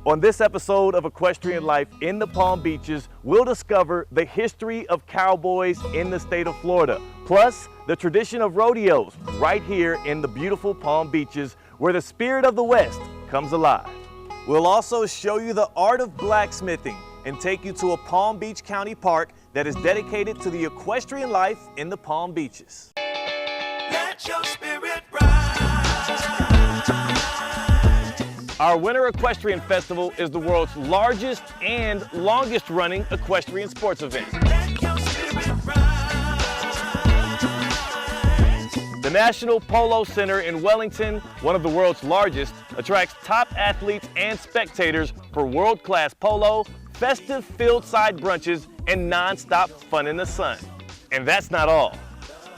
On this episode of Equestrian Life in the Palm Beaches, we'll discover the history of cowboys in the state of Florida, plus the tradition of rodeos right here in the beautiful Palm Beaches where the spirit of the West comes alive. We'll also show you the art of blacksmithing and take you to a Palm Beach County park that is dedicated to the equestrian life in the Palm Beaches. Let your spirit rise. Our Winter Equestrian Festival is the world's largest and longest running equestrian sports event. The National Polo Center in Wellington, one of the world's largest, attracts top athletes and spectators for world-class polo, festive field-side brunches, and non-stop fun in the sun. And that's not all.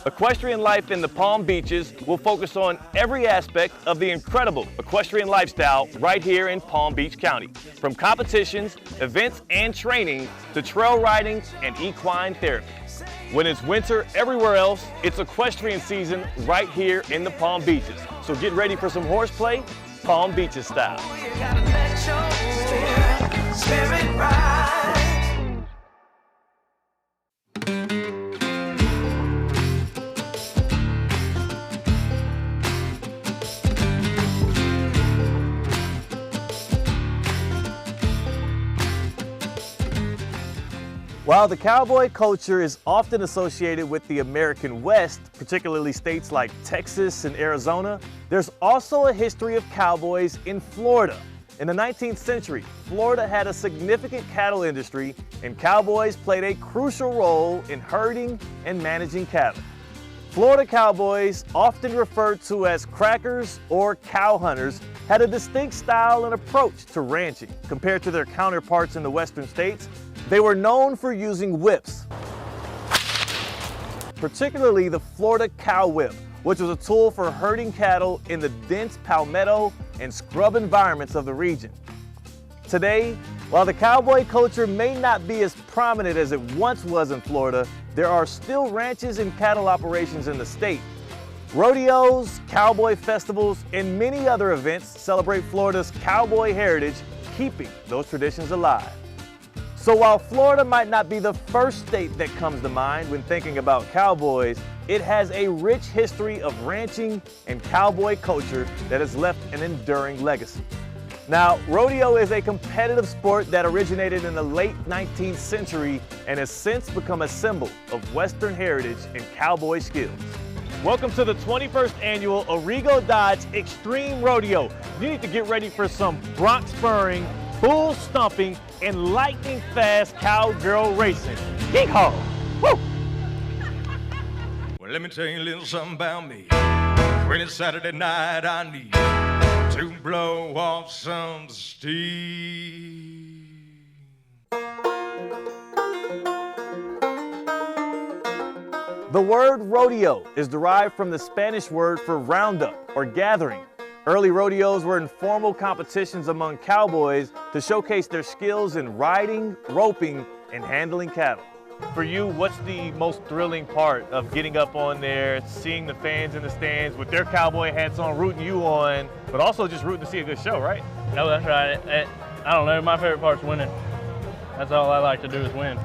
Equestrian Life in the Palm Beaches will focus on every aspect of the incredible equestrian lifestyle right here in Palm Beach County, from competitions, events, and training to trail riding and equine therapy. When it's winter everywhere else, it's equestrian season right here in the Palm Beaches. So get ready for some horseplay, Palm Beaches style. Spirit ride. While the cowboy culture is often associated with the American West, particularly states like Texas and Arizona, there's also a history of cowboys in Florida. In the 19th century, Florida had a significant cattle industry, and cowboys played a crucial role in herding and managing cattle. Florida cowboys, often referred to as crackers or cow hunters, had a distinct style and approach to ranching. Compared to their counterparts in the western states, they were known for using whips, particularly the Florida cow whip, which was a tool for herding cattle in the dense palmetto and scrub environments of the region. Today, while the cowboy culture may not be as prominent as it once was in Florida, there are still ranches and cattle operations in the state. Rodeos, cowboy festivals, and many other events celebrate Florida's cowboy heritage, keeping those traditions alive. So while Florida might not be the first state that comes to mind when thinking about cowboys, it has a rich history of ranching and cowboy culture that has left an enduring legacy. Now, rodeo is a competitive sport that originated in the late 19th century and has since become a symbol of Western heritage and cowboy skills. Welcome to the 21st annual Origo Dodge Extreme Rodeo. You need to get ready for some bronc spurring, bull stomping, and lightning fast cowgirl racing. Yeehaw! Woo! Well, let me tell you a little something about me. When it's Saturday night, I need to blow off some steam. The word rodeo is derived from the Spanish word for roundup or gathering. Early rodeos were informal competitions among cowboys to showcase their skills in riding, roping, and handling cattle. For you, what's the most thrilling part of getting up on there, seeing the fans in the stands with their cowboy hats on, rooting you on, but also just rooting to see a good show, right? No, that's right. I don't know, my favorite part's winning. That's all I like to do is win.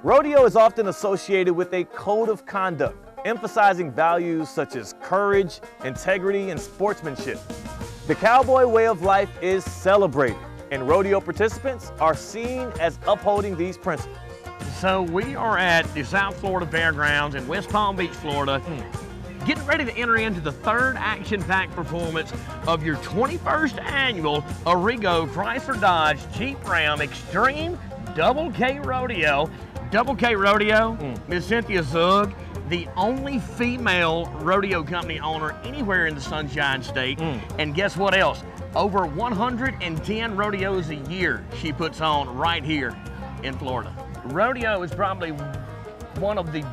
Rodeo is often associated with a code of conduct, emphasizing values such as courage, integrity, and sportsmanship. The cowboy way of life is celebrated, and rodeo participants are seen as upholding these principles. So we are at the South Florida Fairgrounds in West Palm Beach, Florida, getting ready to enter into the third action-packed performance of your 21st annual Origo Chrysler Dodge Jeep Ram Extreme Double K Rodeo. Double K Rodeo, Miss Cynthia Zug, the only female rodeo company owner anywhere in the Sunshine State. And guess what else? Over 110 rodeos a year she puts on right here in Florida. Rodeo is probably one of the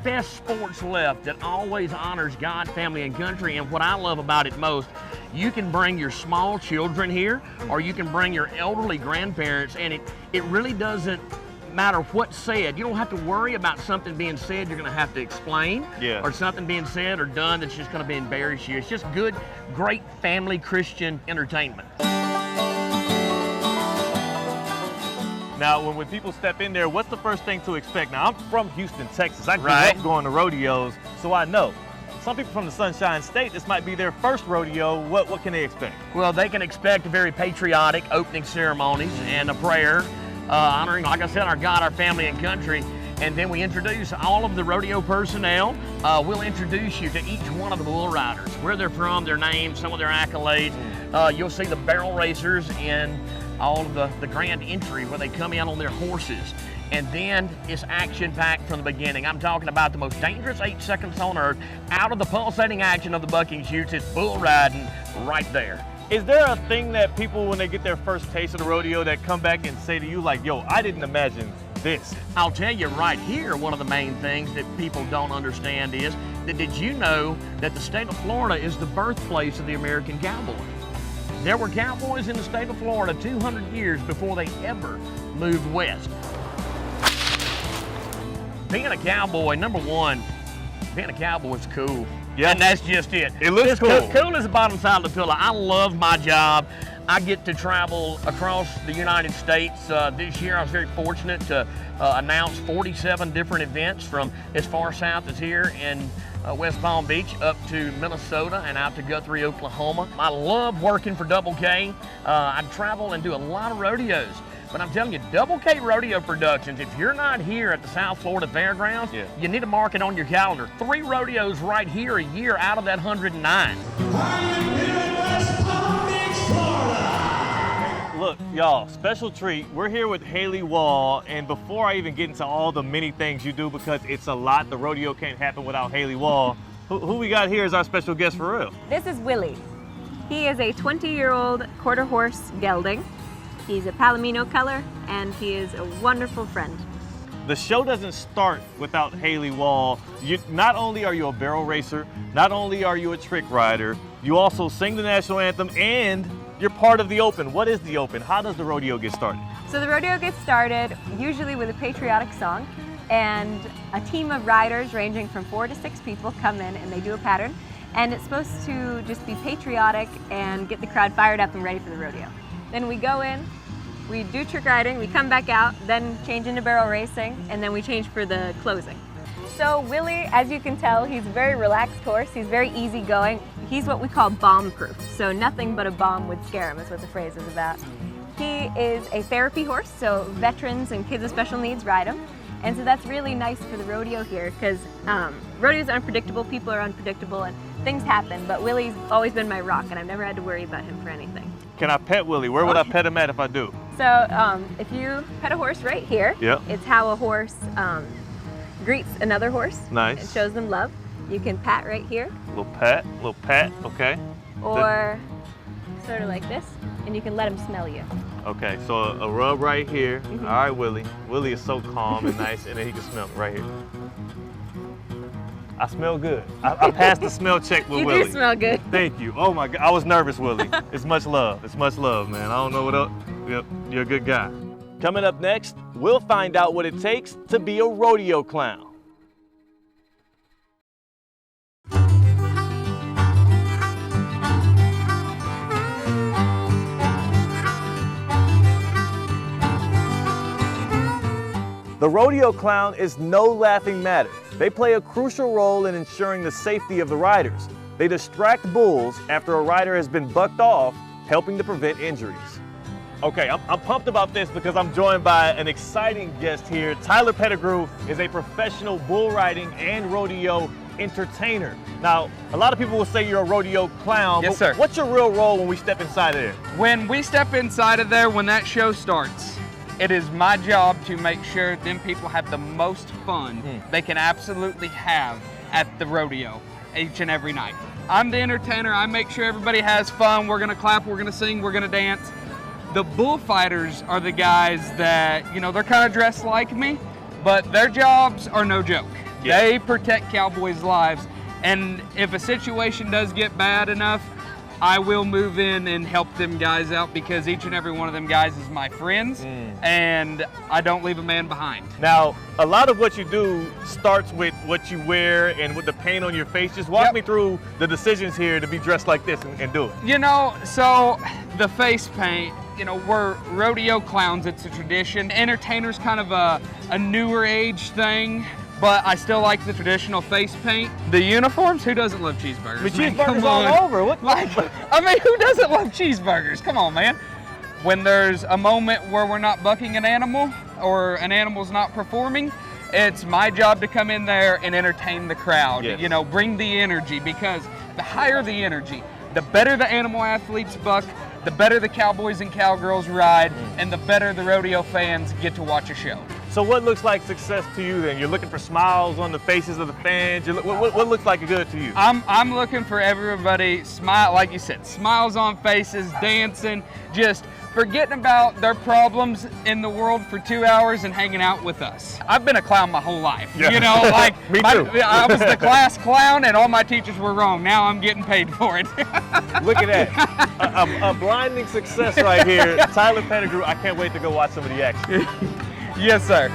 best sports left that always honors God, family, and country. And what I love about it most, you can bring your small children here, or you can bring your elderly grandparents, and it really doesn't matter what's said. You don't have to worry about something being said you're going to have to explain, or something being said or done that's just going to embarrass you. It's just good, great family Christian entertainment. Now, when people step in there, what's the first thing to expect? Now, I'm from Houston, Texas. I grew Right. up going to rodeos, so I know. Some people from the Sunshine State, this might be their first rodeo. What can they expect? Well, they can expect a very patriotic opening ceremonies and a prayer honoring, like I said, our God, our family, and country. And then we introduce all of the rodeo personnel. We'll introduce you to each one of the bull riders, where they're from, their names, some of their accolades. You'll see the barrel racers in all of the grand entry where they come in on their horses. And then it's action-packed from the beginning. I'm talking about the most dangerous 8 seconds on earth. Out of the pulsating action of the bucking chutes, it's bull riding right there. Is there a thing that people, when they get their first taste of the rodeo, that come back and say to you like, yo, I didn't imagine this? I'll tell you right here, one of the main things that people don't understand is that did you know that the state of Florida is the birthplace of the American cowboy? There were cowboys in the state of Florida 200 years before they ever moved west. Being a cowboy, number one, being a cowboy is cool. Yeah. And that's just it. It looks It's cool. Cool as the bottom side of the pillow. I love my job. I get to travel across the United States. This year I was very fortunate to announce 47 different events from as far south as here in West Palm Beach up to Minnesota and out to Guthrie, Oklahoma. I love working for Double K. I travel and do a lot of rodeos. But I'm telling you, Double K Rodeo Productions, if you're not here at the South Florida Fairgrounds, you need to mark it on your calendar. 3 rodeos right here a year out of that 109. Look, y'all, special treat. We're here with Haley Wall, and before I even get into all the many things you do, because it's a lot, the rodeo can't happen without Haley Wall, who we got here as our special guest for real? This is Willie. He is a 20-year-old quarter horse gelding. He's a Palomino color, and he is a wonderful friend. The show doesn't start without Haley Wall. Not only are you a barrel racer, not only are you a trick rider, you also sing the national anthem, and you're part of the Open. What is the Open? How does the rodeo get started? So the rodeo gets started usually with a patriotic song, and a team of riders ranging from 4 to 6 people come in and they do a pattern, and it's supposed to just be patriotic and get the crowd fired up and ready for the rodeo. Then we go in, we do trick riding, we come back out, then change into barrel racing, and then we change for the closing. So Willie, as you can tell, he's a very relaxed horse. He's very easygoing. He's what we call bomb-proof. So nothing but a bomb would scare him is what the phrase is about. He is a therapy horse, so veterans and kids with special needs ride him. And so that's really nice for the rodeo here because rodeos are unpredictable, people are unpredictable, and things happen. But Willie's always been my rock, and I've never had to worry about him for anything. Can I pet Willie? Where would I pet him at if I do? So if you pet a horse right here, it's how a horse greets another horse. Nice. And shows them love. You can pat right here. Little pat, okay. Or sort of like this, and you can let him smell you. Okay, so a rub right here. All right, Willie. Willie is so calm and nice, and then he can smell it right here. I smell good. I passed the smell check with Willie. You do smell good. Thank you. Oh my God, I was nervous, Willie. It's much love. It's much love, man. I don't know what else. Yep, you're a good guy. Coming up next, we'll find out what it takes to be a rodeo clown. The rodeo clown is no laughing matter. They play a crucial role in ensuring the safety of the riders. They distract bulls after a rider has been bucked off, helping to prevent injuries. Okay, I'm pumped about this because I'm joined by an exciting guest here. Tyler Pettigrew is a professional bull riding and rodeo entertainer. Now, a lot of people will say you're a rodeo clown. Yes, sir. What's your real role when we step inside of there? When we step inside of there, when that show starts, it is my job to make sure them people have the most fun they can absolutely have at the rodeo each and every night. I'm the entertainer. I make sure everybody has fun. We're gonna clap, we're gonna sing, we're gonna dance. The bullfighters are the guys that, you know, they're kind of dressed like me, but their jobs are no joke. Yeah. They protect cowboys' lives, and if a situation does get bad enough, I will move in and help them guys out because each and every one of them guys is my friends, and I don't leave a man behind. Now, a lot of what you do starts with what you wear and with the paint on your face. Just walk me through the decisions here to be dressed like this and do it. You know, so the face paint, you know, we're rodeo clowns. It's a tradition. Entertainer's kind of a newer age thing, but I still like the traditional face paint. The uniforms, who doesn't love cheeseburgers? I mean, Man, cheeseburgers come all on. over. What? Like, I mean, who doesn't love cheeseburgers? Come on, man. When there's a moment where we're not bucking an animal or an animal's not performing, it's my job to come in there and entertain the crowd. Yes. You know, bring the energy, because the higher the energy, the better the animal athletes buck, the better the cowboys and cowgirls ride, and the better the rodeo fans get to watch a show. So what looks like success to you then? You're looking for smiles on the faces of the fans. What looks like good to you? I'm looking for everybody smile, like you said, smiles on faces, dancing, just forgetting about their problems in the world for 2 hours and hanging out with us. I've been a clown my whole life. Yeah. You know, like Me too. I was the class clown and all my teachers were wrong. Now I'm getting paid for it. Look at that. A blinding success right here. Tyler Pettigrew, I can't wait to go watch some of the action. Yes, sir.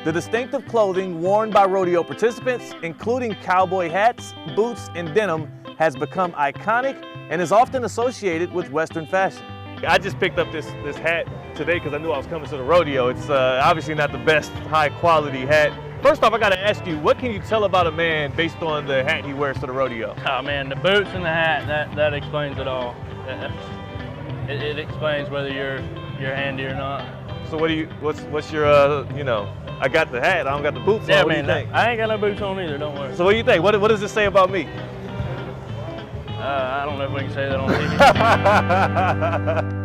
The distinctive clothing worn by rodeo participants, including cowboy hats, boots, and denim, has become iconic and is often associated with Western fashion. I just picked up this hat today because I knew I was coming to the rodeo. It's obviously not the best high quality hat. First off, I gotta ask you, what can you tell about a man based on the hat he wears to the rodeo? Oh man, the boots and the hat, that explains it all. It explains whether you're handy or not. So what's your, you know, I got the hat, I don't got the boots Yeah, on. What man, do you think? I ain't got no boots on either, don't worry. So what do you think? What does this say about me? I don't know if we can say that on TV.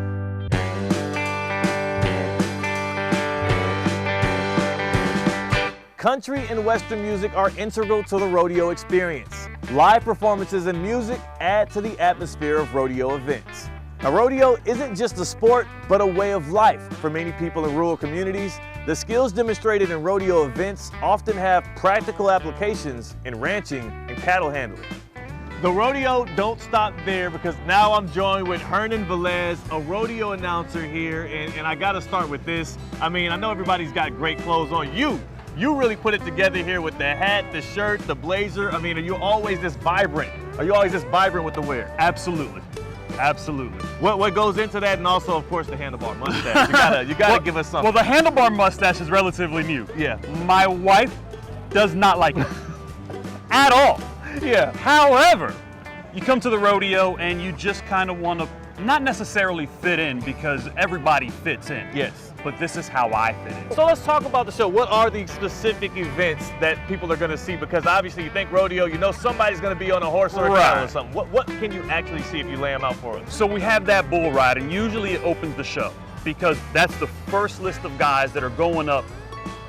Country and Western music are integral to the rodeo experience. Live performances and music add to the atmosphere of rodeo events. A rodeo isn't just a sport, but a way of life. For many people in rural communities, the skills demonstrated in rodeo events often have practical applications in ranching and cattle handling. The rodeo don't stop there, because now I'm joined with Hernan Velez, a rodeo announcer here, and I gotta start with this. I mean, I know everybody's got great clothes on. You really put it together here with the hat, the shirt, the blazer. I mean, are you always this vibrant? Are you always this vibrant with the wear? Absolutely. Absolutely. What goes into that, and also, of course, the handlebar mustache. You gotta give us something. Well, the handlebar mustache is relatively new. Yeah. My wife does not like it at all. Yeah. However, you come to the rodeo and you just kind of want to not necessarily fit in, because everybody fits in. Yes. But this is how I fit in. So let's talk about the show. What are the specific events that people are going to see? Because obviously you think rodeo, you know somebody's going to be on a horse or a cattle or something. What can you actually see if you lay them out for us? So we have that bull ride, and usually it opens the show, because that's the first list of guys that are going up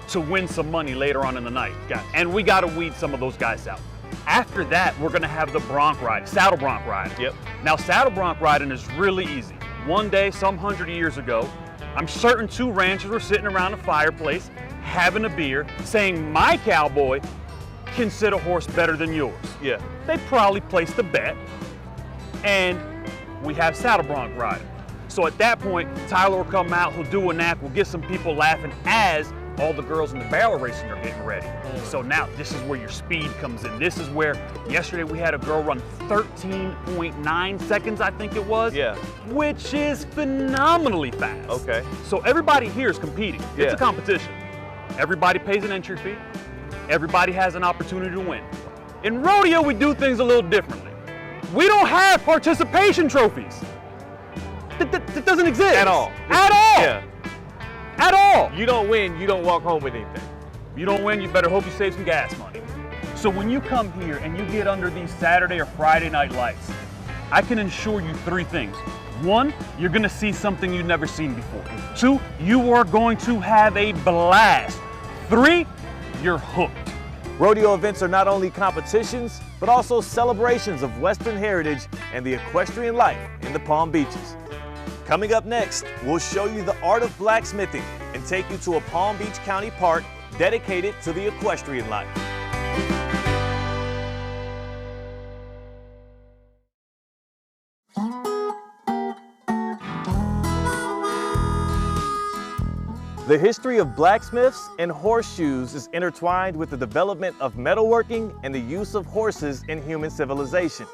to win some money later on in the night. Gotcha. And we got to weed some of those guys out. After that, we're going to have the bronc ride, saddle bronc ride. Yep. Now, saddle bronc riding is really easy. One day, some 100 years ago, I'm certain two ranchers were sitting around a fireplace, having a beer, saying, my cowboy can sit a horse better than yours. Yeah. They probably placed a bet, and we have saddle bronc riding. So at that point, Tyler will come out, he'll do an act, we'll get some people laughing as all the girls in the barrel racing are getting ready. So now this is where your speed comes in. This is where yesterday we had a girl run 13.9 seconds, I think it was. Yeah. Which is phenomenally fast. Okay. So everybody here is competing. Yeah. It's a competition. Everybody pays an entry fee. Everybody has an opportunity to win. In rodeo, we do things a little differently. We don't have participation trophies. That doesn't exist. At all. At all. Yeah. At all. You don't win, you don't walk home with anything. You don't win, you better hope you save some gas money. So when you come here and you get under these Saturday or Friday night lights, I can assure you three things. One, you're gonna see something you've never seen before. Two, you are going to have a blast. Three, you're hooked. Rodeo events are not only competitions, but also celebrations of Western heritage and the equestrian life in the Palm Beaches. Coming up next, we'll show you the art of blacksmithing and take you to a Palm Beach County park dedicated to the equestrian life. The history of blacksmiths and horseshoes is intertwined with the development of metalworking and the use of horses in human civilization.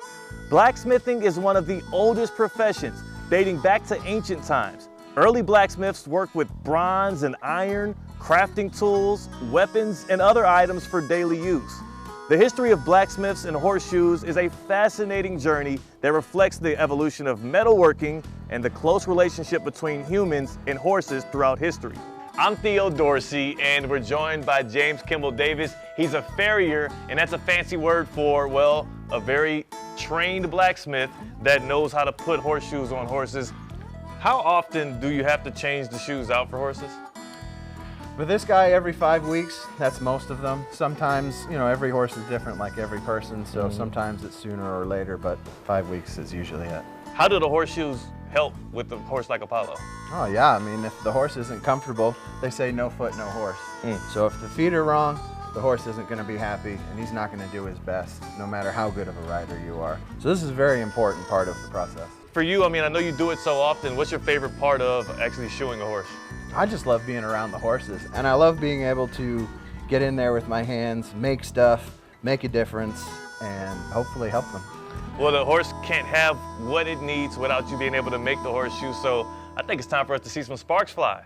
Blacksmithing is one of the oldest professions, dating back to ancient times. Early blacksmiths worked with bronze and iron, crafting tools, weapons, and other items for daily use. The history of blacksmiths and horseshoes is a fascinating journey that reflects the evolution of metalworking and the close relationship between humans and horses throughout history. I'm Theo Dorsey, and we're joined by James Kimball Davis. He's a farrier, and that's a fancy word for, well, a very trained blacksmith that knows how to put horseshoes on horses. How often do you have to change the shoes out for horses? With this guy, every 5 weeks, that's most of them. Sometimes, you know, every horse is different like every person, so sometimes it's sooner or later, but 5 weeks is usually it. How do the horseshoes help with the horse like Apollo? Oh yeah, I mean, if the horse isn't comfortable, they say no foot, no horse. So if the feet are wrong, the horse isn't going to be happy, and he's not going to do his best, no matter how good of a rider you are. So this is a very important part of the process. For you, I mean, I know you do it so often. What's your favorite part of actually shoeing a horse? I just love being around the horses, and I love being able to get in there with my hands, make stuff, make a difference, and hopefully help them. Well, the horse can't have what it needs without you being able to make the horseshoe, so I think it's time for us to see some sparks fly.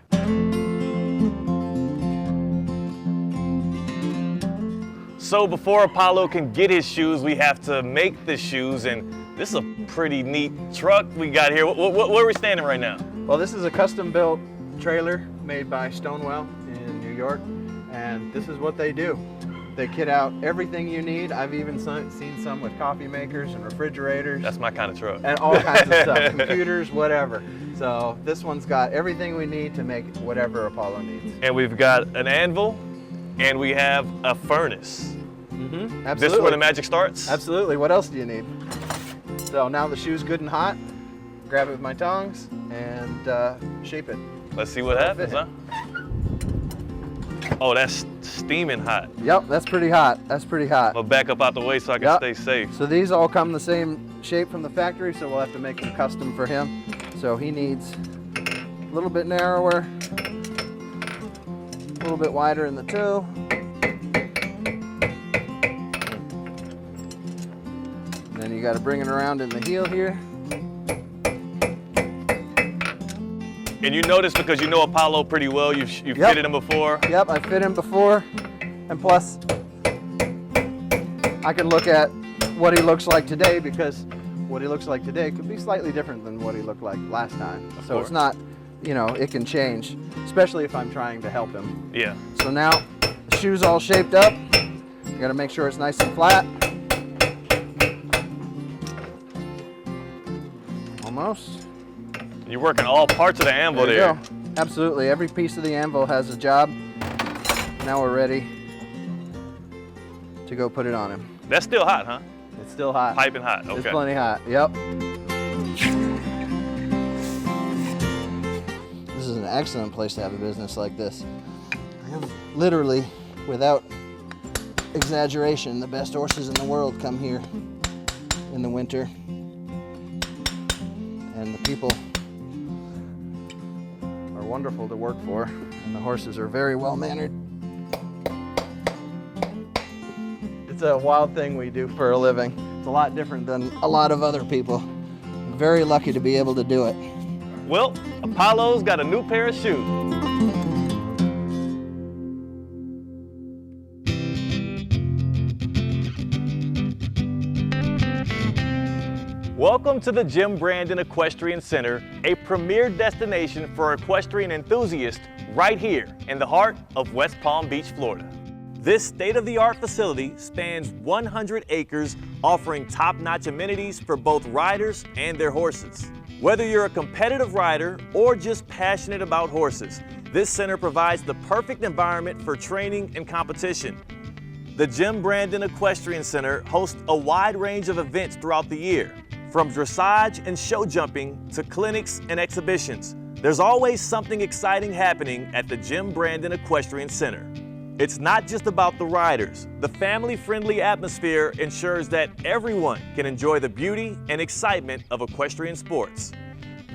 So before Apollo can get his shoes, we have to make the shoes, and this is a pretty neat truck we got here. Where are we standing right now? Well, this is a custom-built trailer made by Stonewell in New York, and this is what they do. They kit out everything you need. I've even seen some with coffee makers and refrigerators. That's my kind of truck. And all kinds of stuff, computers, whatever. So this one's got everything we need to make whatever Apollo needs. And we've got an anvil, and we have a furnace. Absolutely. This is where the magic starts? Absolutely. What else do you need? So now the shoe's good and hot. Grab it with my tongs and shape it. Let's see what happens, huh? Oh, that's steaming hot. Yep, that's pretty hot. That's pretty hot. I'll back up out the way so I can stay safe. So these all come the same shape from the factory, so we'll have to make them custom for him. So he needs a little bit narrower, a little bit wider in the toe. And then you got to bring it around in the heel here. And you notice, because you know Apollo pretty well, you've fitted him before? Yep, I fit him before. And plus, I can look at what he looks like today, because what he looks like today could be slightly different than what he looked like last time. So it's not, you know, it can change, especially if I'm trying to help him. Yeah. So now the shoe's all shaped up. You gotta make sure it's nice and flat. Almost. You're working all parts of the anvil there. Go. Absolutely, every piece of the anvil has a job. Now we're ready to go put it on him. That's still hot, huh? It's still hot. Piping hot, okay. It's plenty hot, yep. This is an excellent place to have a business like this. I have literally, without exaggeration, the best horses in the world come here in the winter. And the people are wonderful to work for, and the horses are very well mannered. It's a wild thing we do for a living. It's a lot different than a lot of other people. I'm very lucky to be able to do it. Well, Apollo's got a new pair of shoes. Welcome to the Jim Brandon Equestrian Center, a premier destination for equestrian enthusiasts right here in the heart of West Palm Beach, Florida. This state-of-the-art facility spans 100 acres, offering top-notch amenities for both riders and their horses. Whether you're a competitive rider or just passionate about horses, this center provides the perfect environment for training and competition. The Jim Brandon Equestrian Center hosts a wide range of events throughout the year, from dressage and show jumping to clinics and exhibitions. There's always something exciting happening at the Jim Brandon Equestrian Center. It's not just about the riders. The family-friendly atmosphere ensures that everyone can enjoy the beauty and excitement of equestrian sports.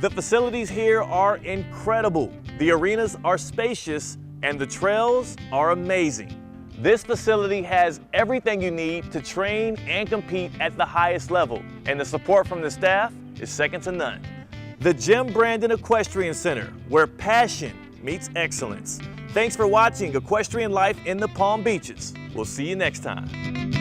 The facilities here are incredible. The arenas are spacious and the trails are amazing. This facility has everything you need to train and compete at the highest level, and the support from the staff is second to none. The Jim Brandon Equestrian Center, where passion meets excellence. Thanks for watching Equestrian Life in the Palm Beaches. We'll see you next time.